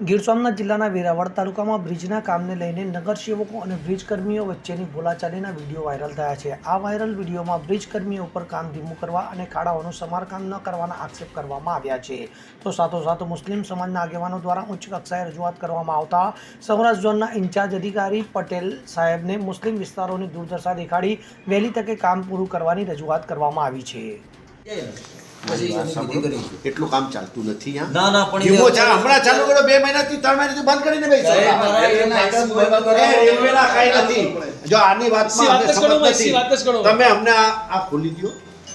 ગીર સોમનાથ જિલ્લાના વેરાવળ તાલુકામાં બ્રિજના કામને લઈને નગરસેવકો અને બ્રિજ કર્મીઓ વચ્ચેની બોલાચાલીના વિડીયો વાયરલ થયા છે। આ વાયરલ વિડીયોમાં બ્રિજ કર્મીઓ પર કામ ધીમું કરવા અને ખાડાઓનું સમારકામ ન કરવાના આક્ષેપ કરવામાં આવ્યા છે। તો સાથોસાથ મુસ્લિમ સમાજના આગેવાનો દ્વારા ઉચ્ચ કક્ષાએ રજૂઆત કરવામાં આવતા સૌરાષ્ટ્ર ઝોનના ઇન્ચાર્જ અધિકારી પટેલ સાહેબને મુસ્લિમ વિસ્તારોની દુર્દશા દેખાડી વહેલી તકે કામ પૂરું કરવાની રજૂઆત કરવામાં આવી છે। એટલું કામ ચાલતું નથી યાર ના ના પણ ધીમો ચાલ હમણાં ચાલુ કરો 2 મહિનાથી 3 મહિનાથી બંધ કરીને બેસો રેલવેના કાઈ નથી જો આની વાતમાં અમે સમજ નથી તમે અમને આ ખોલી દો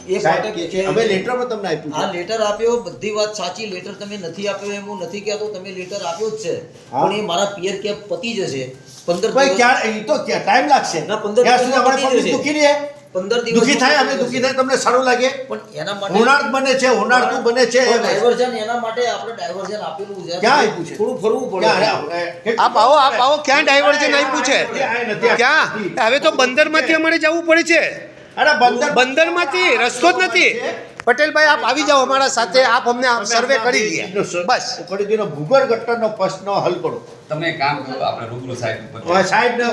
એક વાત કે અમે લેટર પર તમને આપ્યું આ લેટર આપ્યો બધી વાત સાચી લેટર તમે નથી આપ્યો એમ હું નથી કહેતો તમે લેટર આપ્યો જ છે પણ એ મારા પિયર કે પતી જશે 15 ભાઈ ક્યાં એ તો ક્યાં ટાઈમ લાગશે ના 15 ત્યાં સુધી અમારે પબ્લિક દુખી રહે 15 દિવસ દુખી થાય અમે દુખી થાય તમને સારું લાગે પણ એના માટે હોનાર્ડ બને છે હોનાર્ડ બને છે ડાયવર્ઝન એના માટે આપણે ડાયવર્ઝન આપેલું છે ક્યાં આપ્યું છે થોડું ફરવું પડે આપ આવો ક્યાં ડાયવર્ઝન આપ્યું છે ક્યાં હવે તો બંદરમાંથી અમારે જવું પડે છે અરે બંદરમાંથી રસ્તો જ નથી પટેલભાઈ આપ આવી જાઓ અમારા સાથે આપ અમને સર્વે કરી દઈએ બસ કરી દીનો ભૂગર્ભ ગટરનો પ્રશ્ન હલ કરો તમે કામ કરો આપણે રૂબરૂ સાહેબ ઉપર સાહેબ ને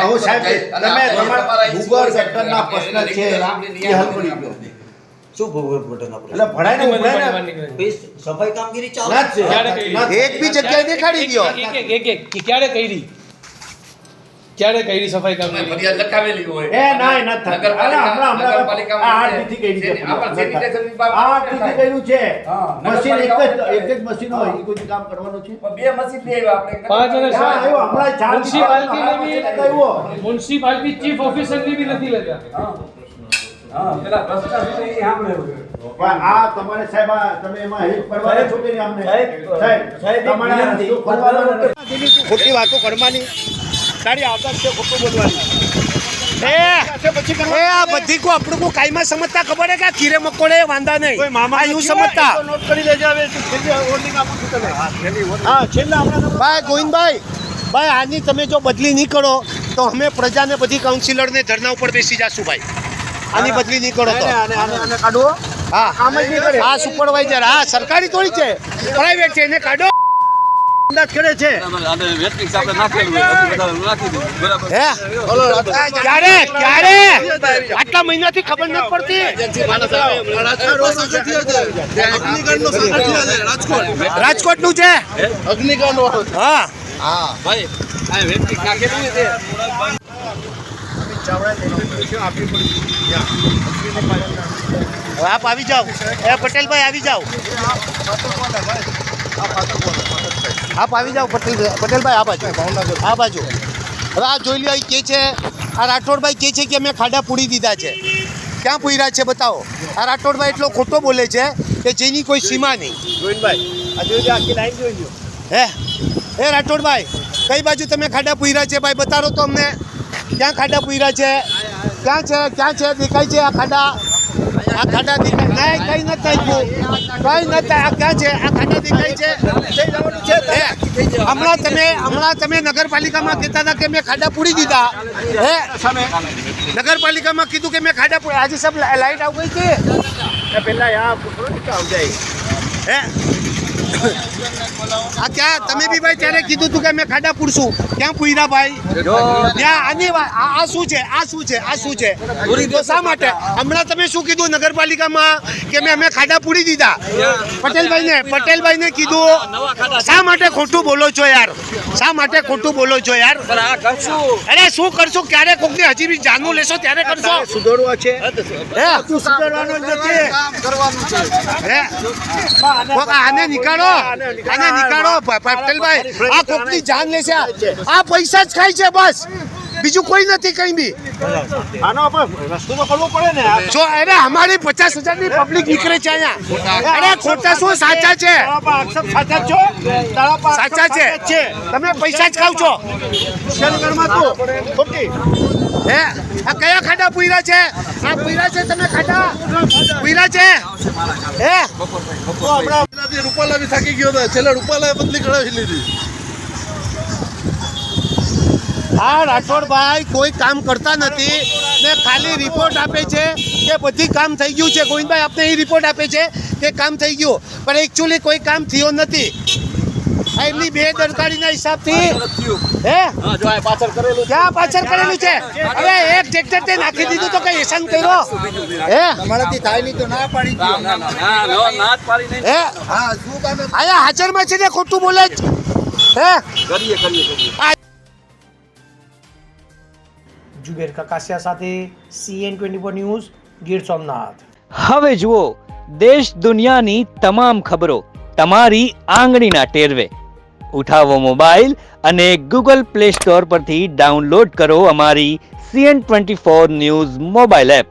હું સાહેબ તમે તમારા ભૂગર્ભ ગટરના પ્રશ્ન છે એ હલ કરી દો શું ભૂગર્ભ ગટર આપણે એટલે ભણાઈને સફાઈ કામગીરી ચાલુ ના છે એક બી જગ્યાએ દેખાડી દો એક ક્યારે કરી સફાઈ તમે કામ ફરિયાદ લખાવેલી હોય એ ના ન થાય હમણાં નગરપાલિકામાં આ આરટીસી કરી છે આપણે સેનિટેશન વિભાગ આરટીસી કર્યું છે હા, મશીન નગરપાલિકા એક જ મશીન હોય એ કોઈ કામ કરવાનું છે બે મશીન લઈ આવ્યા આપણે 5 અને ક્યાં આવ્યો હમણાં ચાર મ્યુનિસિપાલિટી મ્યુનિસિપાલિટી ચીફ ઓફિસરની બી નથી લગ્યા હા પેલા ભ્રષ્ટાચાર એ સાંભળ્યું પણ આ તમારે સાહેબ તમે એમાં હેલ્પ કરવાના છો કે નહીં અમને સાહેબ તમારે રસ્તો ખોલવાનો ખોટી વાતો કરવાની તારી આદત છે ખોટું બોલવાની એ આ બધી કો આપણું કો કાયમાં સમજતા ખબર હે કે કીરે મકોડે વાંધા નહીં મામા એવું સમજતા નોટ કરી લેજે હવે છેલ્લી વોર્નિંગ આપું છું તમે હા છેલ્લા હમણાં ભાઈ ગોવિંદભાઈ ભાઈ આની તમે જો બદલી નહીં કરો તો અમે પ્રજાને બધી કાઉન્સિલરને ધરના ઉપર બેસી જાશું ભાઈ આની બદલી નહીં કરો તો આને કાઢો હા આ સુપરવાઇઝર હા સરકારી થોડી છે પ્રાઇવેટ છે એને કાઢો અંદાજ કરે છે હે ક્યારે આટલા મહિનાથી ખબર નથી પડતી રાજકોટ નું છે અગ્નિકાંડ હા હા ભાઈ આપ આવી જાઓ એ પટેલભાઈ આવી જાઓ આપ આવી જાઓ પટેલભાઈ આ બાજુ હવે આ જોઈ લો કે છે આ રાઠોડભાઈ કે છે કે અમે ખાડા પૂરી દીધા છે ક્યાં પૂર્યા છે બતાવો આ રાઠોડભાઈ એટલો ખોટો બોલે છે કે જેની કોઈ સીમા નહીં ગોવિંદભાઈ આ જોઈ આખી લાઈન જોઈ લો હે રાઠોડભાઈ કઈ બાજુ તમે ખાડા પૂર્યા છે ભાઈ બતાવો તો અમને ક્યાં ખાડા પૂર્યા છે ક્યાં છે દેખાય છે આ ખાડા દેખાય નહીં કઈ નથી થયું કઈ નથી આ ક્યાં છે આ ખાડા દેખાય છે હમણાં તમે નગરપાલિકામાં કહેતા હતા કે મેં ખાડા પૂરી દીધા હે નગરપાલિકામાં કીધું કે મેં ખાડા પૂરી આજે સબ લાઈટ આવી ગઈ છે પેલા આવ જાય હે આ ક્યાં તમે બી ભાઈ ત્યારે કીધું તું કે અમે ખાડા પૂરશું ક્યાં પૂર્યા ભાઈ ત્યાં આની આ શું છે તો શા માટે હમણાં તમે શું કીધું નગરપાલિકામાં કે અમે ખાડા પૂરી દીધા પટેલભાઈને કીધું શા માટે ખોટું બોલો છો યાર શા માટે ખોટું બોલો છો યાર અરે શું કરશું ક્યારે કોકની હજી બી જાનવું લેશો ત્યારે કરશો સુધારવા છે હે તું સુધારવાનો જ નથી હે આને નીકાળો પટેલભાઈ આ કોકની જાન લેશે આ પૈસા જ ખાય છે બસ બીજું કોઈ નથી કઈ બી આનો રસ્તો તો કરવો પડે ને જો અરે અમારી 50,000 ની પબ્લિક નીકળે છે અહીંયા અરે ખોટા શું સાચા છે સાચા છે તમે પૈસા જ ખાવ છો ખોટી હે આ કયા ખાડા પૂર્યા છે આ પૂર્યા છે તમે ખાડા પૂર્યા છે હે હમણાં રૂપાલા બી થાકી ગયો હતો છેલ્લે રૂપાલાએ બદલી કરાવી લીધી આ રાઠોડભાઈ કોઈ કામ કરતા નથી ને ખાલી રિપોર્ટ આપે છે કે બધી કામ થઈ ગયું છે ગોવિંદભાઈ આપને એ રિપોર્ટ આપે છે કે કામ થઈ ગયું પણ એકચ્યુઅલી કોઈ કામ થયું નથી આ એમની બેદરકારીના હિસાબથી હે ક્યાં પાછળ કરેલું છે? હવે એક ટ્રેક્ટર તે નાખી દીધું તો કઈ એસન કર્યો હે? તમારાથી થાય નહીં તો ના પાડી હે? આયા હાજરમાં છે ને ખોટું બોલે જ હે? જુબેર કકાસિયા સાથે CN24 ન્યૂઝ ગીર સોમનાથ. હવે જુઓ દેશ દુનિયાની તમામ ખબરો તમારી આંગળીના ટેરવે. ઉઠાવો મોબાઈલ અને Google Play Store પરથી ડાઉનલોડ કરો અમારી CN24 ન્યૂઝ મોબાઈલ એપ.